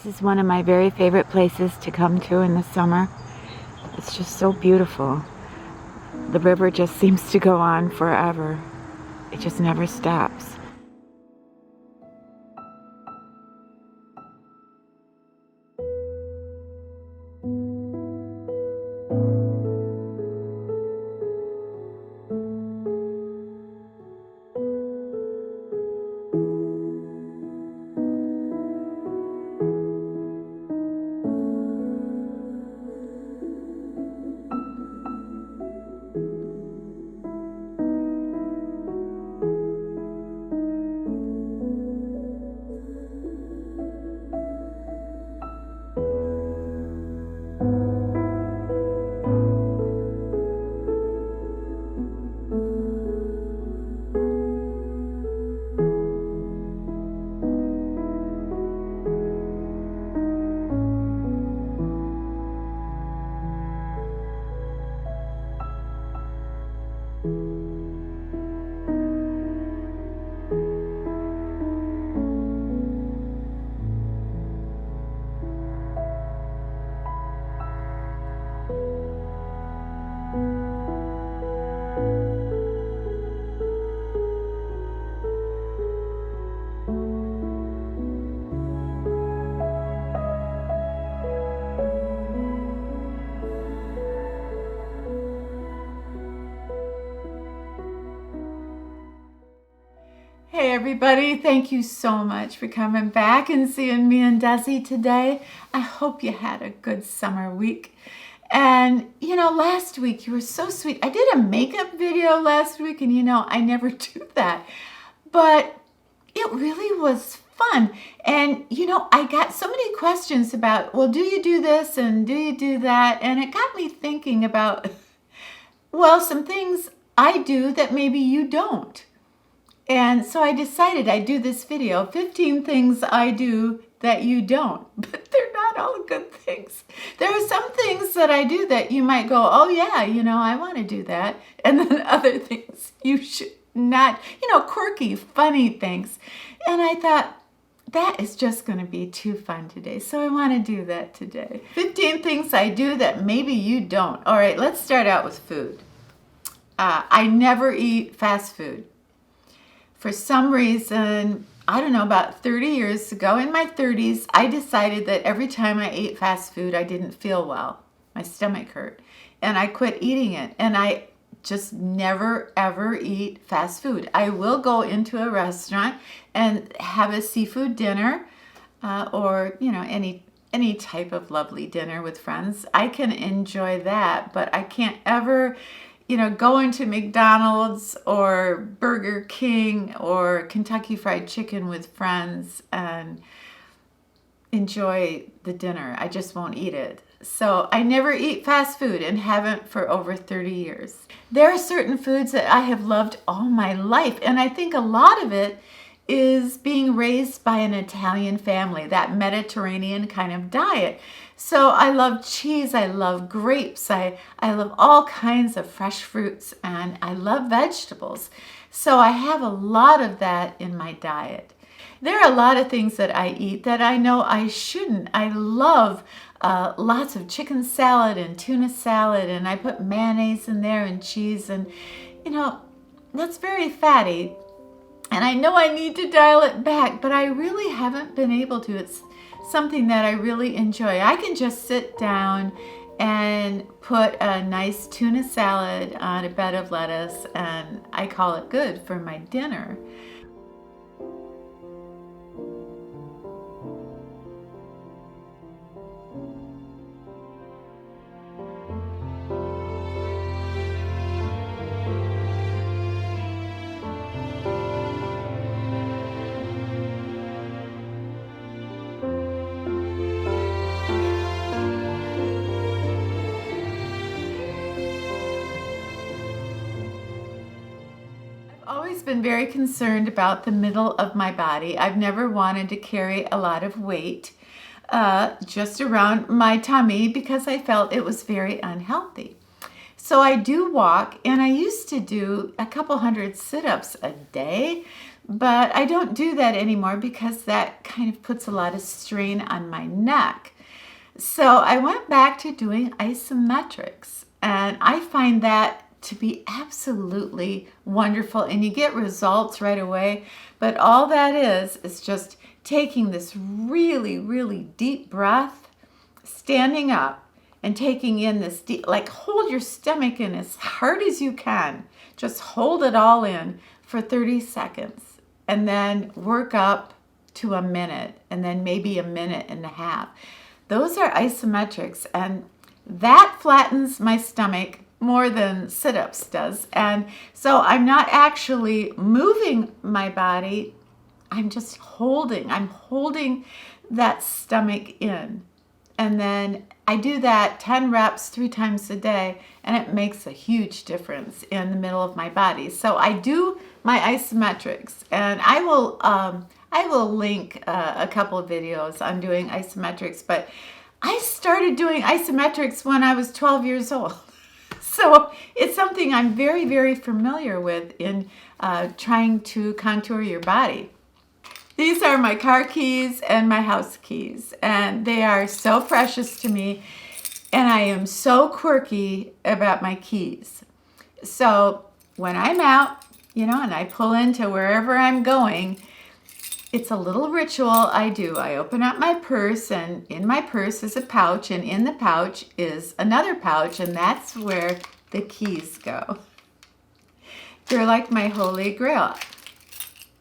This is one of my very favorite places to come to in the summer. It's just so beautiful. The river just seems to go on forever. It just never stops. Hey everybody, thank you so much for coming back and seeing me and Desi today. I hope you had a good summer week. And you know, last week you were so sweet. I did a makeup video last week and you know, I never do that. But it really was fun. And you know, I got so many questions about, well, do you do this and do you do that? And it got me thinking about, well, some things I do that maybe you don't. And so I decided I'd do this video, 15 things I do that you don't, but they're not all good things. There are some things that I do that you might go, oh yeah, you know, I want to do that. And then other things you should not, you know, quirky, funny things. And I thought, that is just going to be too fun today. So I want to do that today. 15 things I do that maybe you don't. All right, let's start out with food. I never eat fast food. For some reason, I don't know, about 30 years ago, in my 30s, I decided that every time I ate fast food, I didn't feel well. My stomach hurt. And I quit eating it. And I just never, ever eat fast food. I will go into a restaurant and have a seafood dinner or, you know, any type of lovely dinner with friends. I can enjoy that, but I can't ever, you know, go into McDonald's or Burger King or Kentucky Fried Chicken with friends and enjoy the dinner. I just won't eat it. So I never eat fast food and haven't for over 30 years. There are certain foods that I have loved all my life, and I think a lot of it is being raised by an Italian family, that Mediterranean kind of diet. So I love cheese, I love grapes, I love all kinds of fresh fruits, and I love vegetables. So I have a lot of that in my diet. There are a lot of things that I eat that I know I shouldn't. I love lots of chicken salad and tuna salad, and I put mayonnaise in there and cheese, and you know, that's very fatty. And I know I need to dial it back, but I really haven't been able to. It's something that I really enjoy. I can just sit down and put a nice tuna salad on a bed of lettuce, and I call it good for my dinner. Always been very concerned about the middle of my body. I've never wanted to carry a lot of weight just around my tummy because I felt it was very unhealthy. So I do walk, and I used to do a couple hundred sit-ups a day, but I don't do that anymore because that kind of puts a lot of strain on my neck. So I went back to doing isometrics, and I find that to be absolutely wonderful, and you get results right away. But all that is just taking this really, really deep breath, standing up, and taking in this deep, like hold your stomach in as hard as you can. Just hold it all in for 30 seconds, and then work up to a minute, and then maybe a minute and a half. Those are isometrics, and that flattens my stomach more than sit-ups does. And so I'm not actually moving my body, I'm holding that stomach in. And then I do that 10 reps 3 times a day, and it makes a huge difference in the middle of my body. So I do my isometrics, and I will link a couple of videos on doing isometrics, but I started doing isometrics when I was 12 years old. So it's something I'm very, very familiar with in trying to contour your body. These are my car keys and my house keys, and they are so precious to me, and I am so quirky about my keys. So when I'm out, and I pull into wherever I'm going, it's a little ritual I do. I open up my purse, and in my purse is a pouch, and in the pouch is another pouch, and that's where the keys go. They're like my holy grail.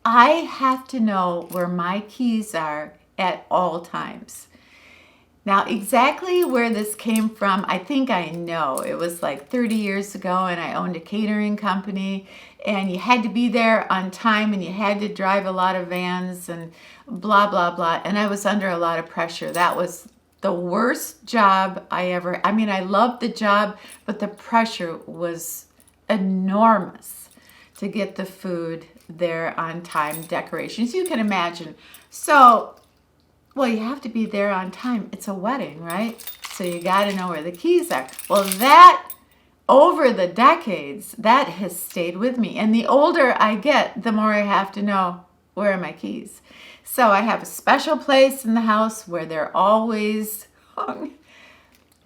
I have to know where my keys are at all times. Now, exactly where this came from, I think I know. It was like 30 years ago, and I owned a catering company, and you had to be there on time, and you had to drive a lot of vans and blah, blah, blah. And I was under a lot of pressure. That was the worst job I loved the job, but the pressure was enormous to get the food there on time, decorations, you can imagine. So, well, you have to be there on time. It's a wedding, right? So you got to know where the keys are. Well, that, over the decades, that has stayed with me. And the older I get, the more I have to know where are my keys. So I have a special place in the house where they're always hung.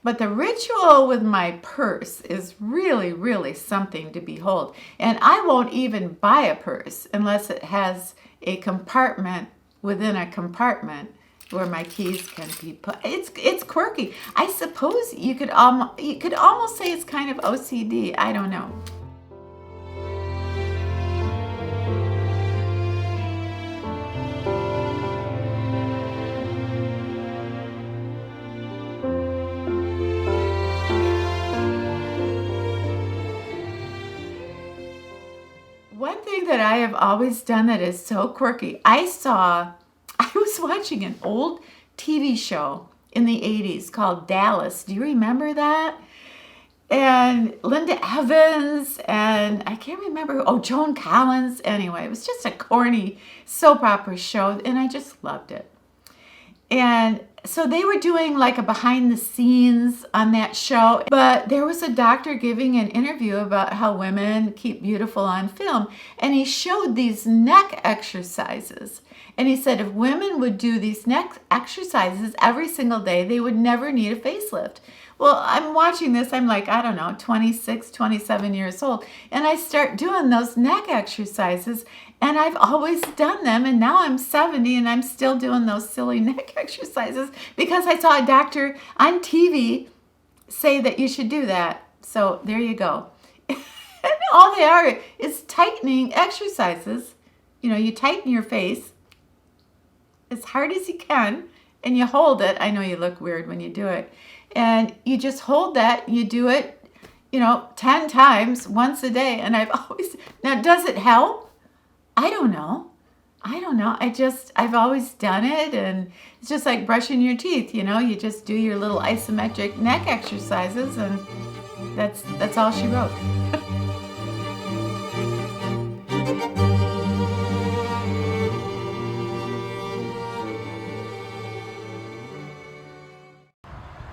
But the ritual with my purse is really, really something to behold. And I won't even buy a purse unless it has a compartment within a compartment where my keys can be put. It's quirky. I suppose you could almost say it's kind of OCD. I don't know. One thing that I have always done that is so quirky, I was watching an old TV show in the 80s called Dallas. Do you remember that? And Linda Evans, and I can't remember, Joan Collins. Anyway, it was just a corny soap opera show, and I just loved it. And so they were doing like a behind the scenes on that show, but there was a doctor giving an interview about how women keep beautiful on film, and he showed these neck exercises. And he said if women would do these neck exercises every single day, they would never need a facelift. Well, I'm watching this, I'm like, 26, 27 years old, and I start doing those neck exercises, and I've always done them, and now I'm 70 and I'm still doing those silly neck exercises because I saw a doctor on TV say that you should do that. So there you go. And all they are is tightening exercises. You tighten your face as hard as you can, and you hold it. I know you look weird when you do it. And you just hold that, you do it, 10 times, once a day. And now does it help? I don't know. I've always done it, and it's just like brushing your teeth, you just do your little isometric neck exercises, and that's all she wrote.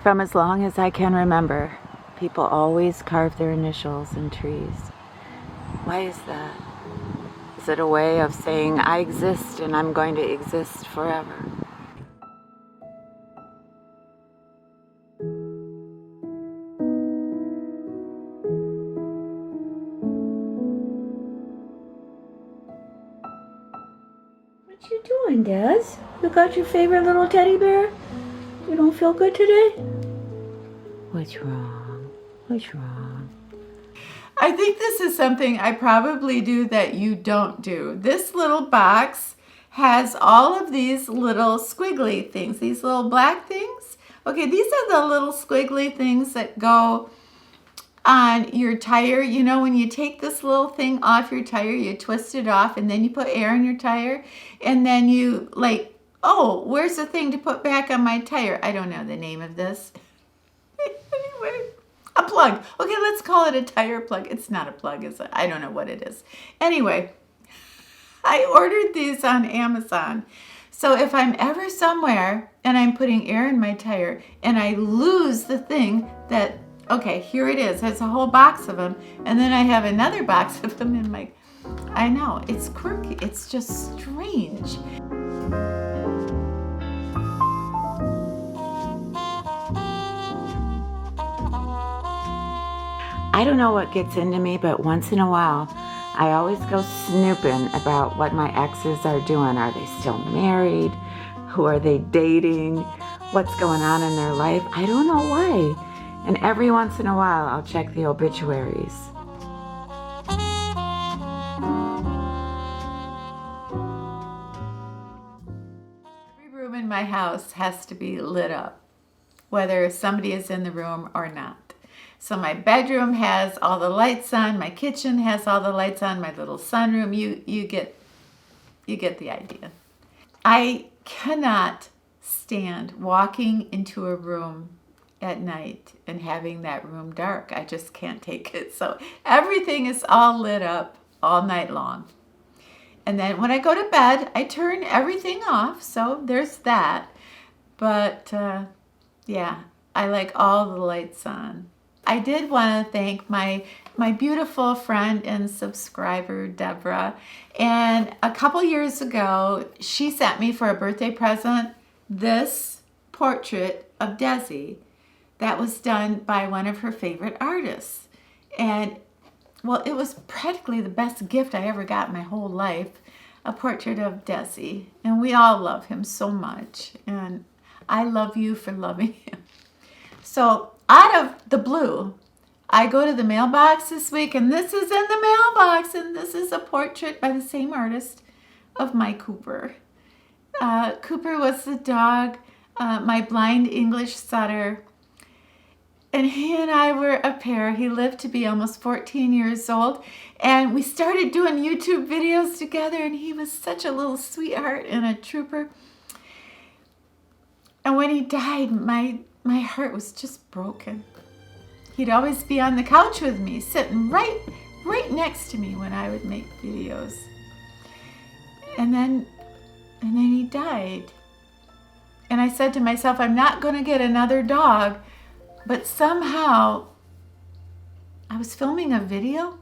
From as long as I can remember, People always carve their initials in trees. Why is that? Is it a way of saying, I exist and I'm going to exist forever? What you doing, Des? You got your favorite little teddy bear? You don't feel good today? What's wrong? What's wrong? I think this is something I probably do that you don't do. This little box has all of these little squiggly things, these little black things. Okay, these are the little squiggly things that go on your tire. You know, when you take this little thing off your tire, you twist it off and then you put air in your tire and then you like, oh, where's the thing to put back on my tire? I don't know the name of this. Anyway, a plug. Okay, let's call it a tire plug. It's not a plug, is it? I don't know what it is. Anyway, I ordered these on Amazon. So if I'm ever somewhere and I'm putting air in my tire and I lose the thing that, okay, here it is. There's a whole box of them. And then I have another box of them in my, I know, it's quirky. It's just strange. I don't know what gets into me, but once in a while, I always go snooping about what my exes are doing. Are they still married? Who are they dating? What's going on in their life? I don't know why. And every once in a while, I'll check the obituaries. Every room in my house has to be lit up, whether somebody is in the room or not. So my bedroom has all the lights on, my kitchen has all the lights on, my little sunroom, you get the idea. I cannot stand walking into a room at night and having that room dark. I just can't take it. So everything is all lit up all night long. And then when I go to bed, I turn everything off. So there's that. But yeah, I like all the lights on. I did want to thank my beautiful friend and subscriber, Deborah. And a couple years ago, she sent me for a birthday present this portrait of Desi that was done by one of her favorite artists. And, well, it was practically the best gift I ever got in my whole life, a portrait of Desi. And we all love him so much. And I love you for loving him. So out of the blue, I go to the mailbox this week, and this is in the mailbox, and this is a portrait by the same artist of my Cooper. Cooper was the dog, my blind English setter, and he and I were a pair. He lived to be almost 14 years old, and we started doing YouTube videos together, and he was such a little sweetheart and a trooper. And when he died, my heart was just broken. He'd always be on the couch with me, sitting right next to me when I would make videos. And then he died. And I said to myself, I'm not going to get another dog. But somehow, I was filming a video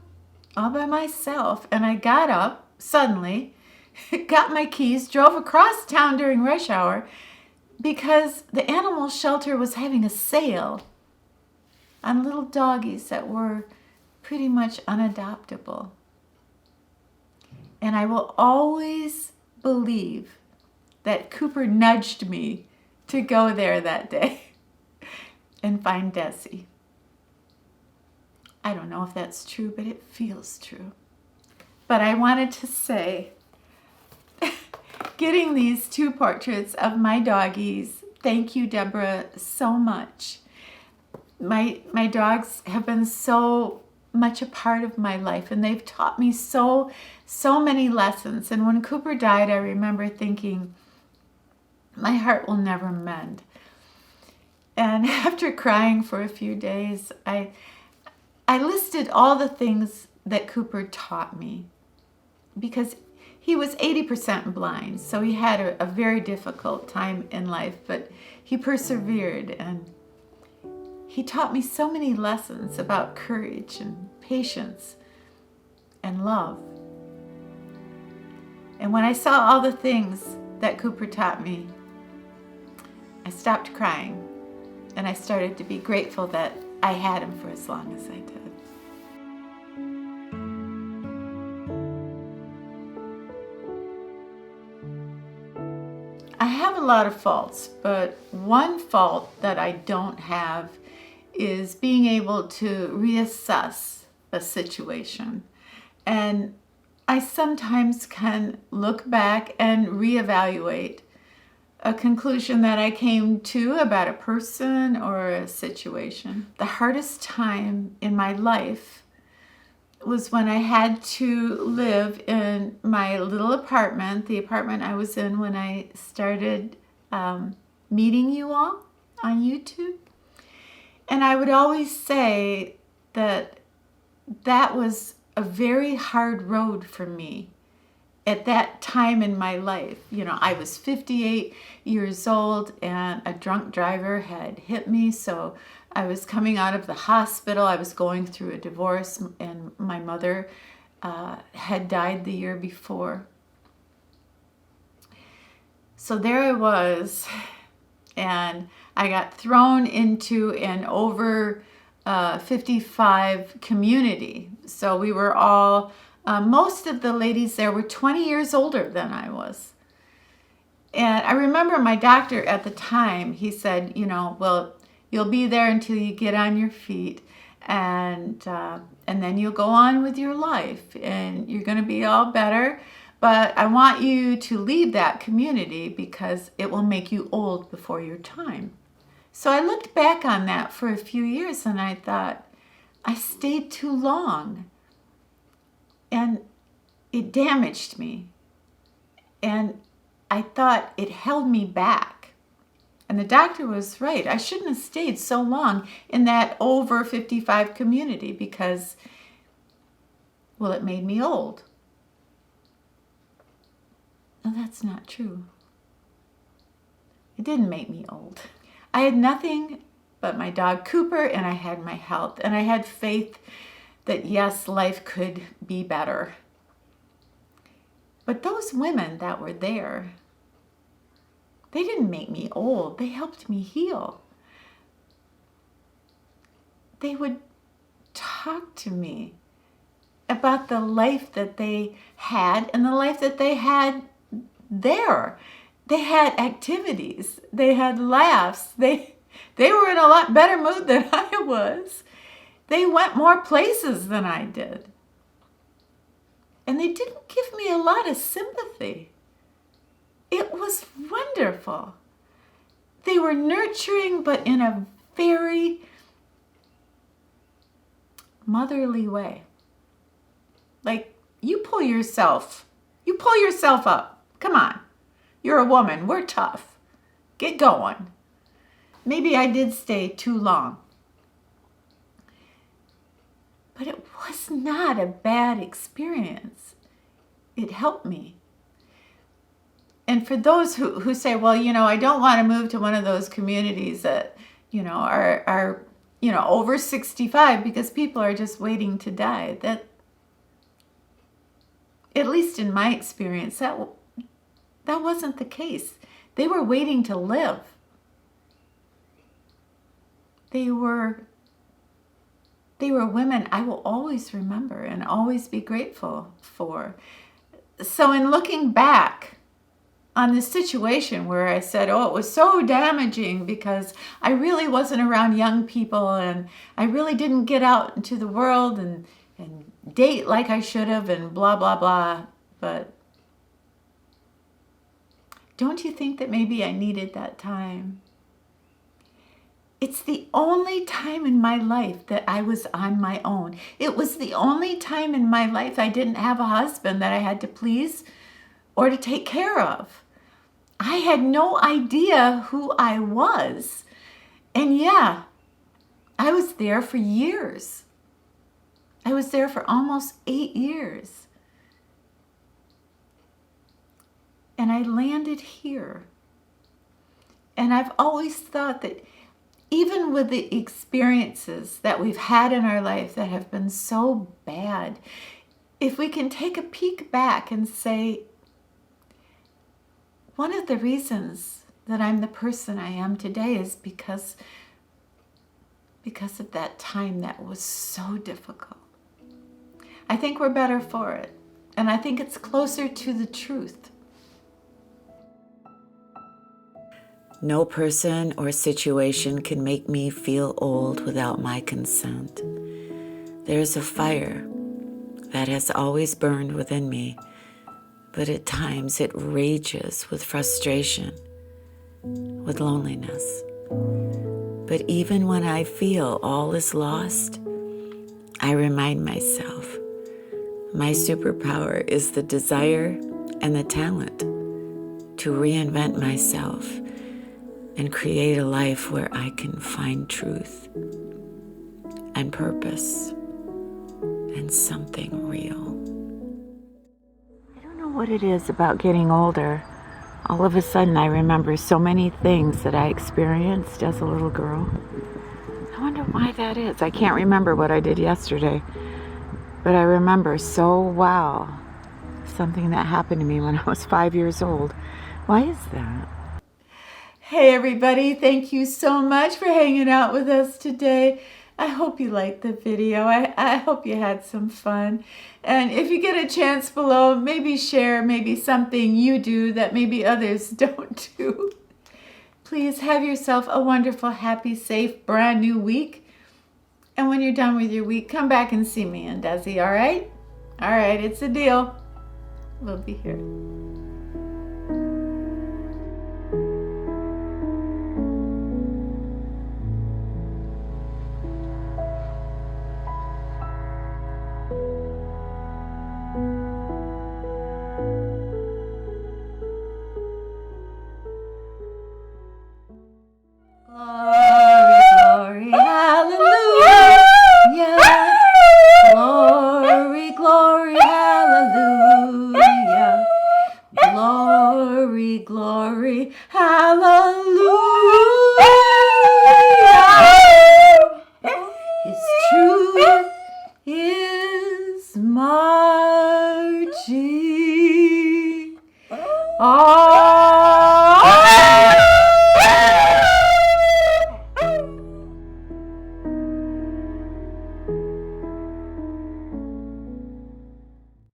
all by myself, and I got up suddenly, got my keys, drove across town during rush hour, because the animal shelter was having a sale on little doggies that were pretty much unadoptable. And I will always believe that Cooper nudged me to go there that day and find Desi. I don't know if that's true, but it feels true. But I wanted to say, getting these two portraits of my doggies, thank you, Deborah, so much. My dogs have been so much a part of my life, and they've taught me so many lessons. And when Cooper died, I remember thinking, my heart will never mend. And after crying for a few days, I listed all the things that Cooper taught me, because he was 80% blind, so he had a very difficult time in life, but he persevered, and he taught me so many lessons about courage and patience and love. And when I saw all the things that Cooper taught me, I stopped crying and I started to be grateful that I had him for as long as I did. I have a lot of faults, but one fault that I don't have is being able to reassess a situation. And I sometimes can look back and reevaluate a conclusion that I came to about a person or a situation. The hardest time in my life was when I had to live in my little apartment, the apartment I was in when I started meeting you all on YouTube. And I would always say that that was a very hard road for me at that time in my life. You know, I was 58 years old and a drunk driver had hit me, so I was coming out of the hospital. I was going through a divorce, and my mother had died the year before. So there I was, and I got thrown into an over 55 community. So we were all, most of the ladies there were 20 years older than I was. And I remember my doctor at the time, he said, you know, well, you'll be there until you get on your feet, and then you'll go on with your life, and you're going to be all better. But I want you to leave that community because it will make you old before your time. So I looked back on that for a few years, and I thought, I stayed too long, and it damaged me. And I thought it held me back. And the doctor was right. I shouldn't have stayed so long in that over 55 community because, well, it made me old. No, that's not true. It didn't make me old. I had nothing but my dog Cooper, and I had my health, and I had faith that yes, life could be better. But those women that were there, they didn't make me old. They helped me heal. They would talk to me about the life that they had and the life that they had there. They had activities. They had laughs. They were in a lot better mood than I was. They went more places than I did. And they didn't give me a lot of sympathy. It was wonderful. They were nurturing, but in a very motherly way. Like, you pull yourself up. Come on. You're a woman. We're tough. Get going. Maybe I did stay too long. But it was not a bad experience. It helped me. And for those who say, well, you know, I don't want to move to one of those communities that, you know, are you know, over 65 because people are just waiting to die. That, at least in my experience, that wasn't the case. They were waiting to live. They were women I will always remember and always be grateful for. So in looking back on this situation where I said, oh, it was so damaging because I really wasn't around young people and I really didn't get out into the world and date like I should have and blah, blah, blah. But don't you think that maybe I needed that time? It's the only time in my life that I was on my own. It was the only time in my life I didn't have a husband that I had to please or to take care of. I had no idea who I was. And yeah, I was there for years. I was there for almost 8 years. And I landed here. And I've always thought that even with the experiences that we've had in our life that have been so bad, if we can take a peek back and say, one of the reasons that I'm the person I am today is because of that time that was so difficult. I think we're better for it, and I think it's closer to the truth. No person or situation can make me feel old without my consent. There's a fire that has always burned within me, but at times it rages with frustration, with loneliness. But even when I feel all is lost, I remind myself, my superpower is the desire and the talent to reinvent myself and create a life where I can find truth and purpose and something real. I don't know what it is about getting older. All of a sudden I remember so many things that I experienced as a little girl. I wonder why that is. I can't remember what I did yesterday, but I remember so well something that happened to me when I was 5 years old. Why is that? Hey everybody, thank you so much for hanging out with us today. I hope you liked the video. I hope you had some fun. And if you get a chance below, maybe share maybe something you do that maybe others don't do. Please have yourself a wonderful, happy, safe, brand new week. And when you're done with your week, come back and see me and Desi, all right? All right, it's a deal. We'll be here.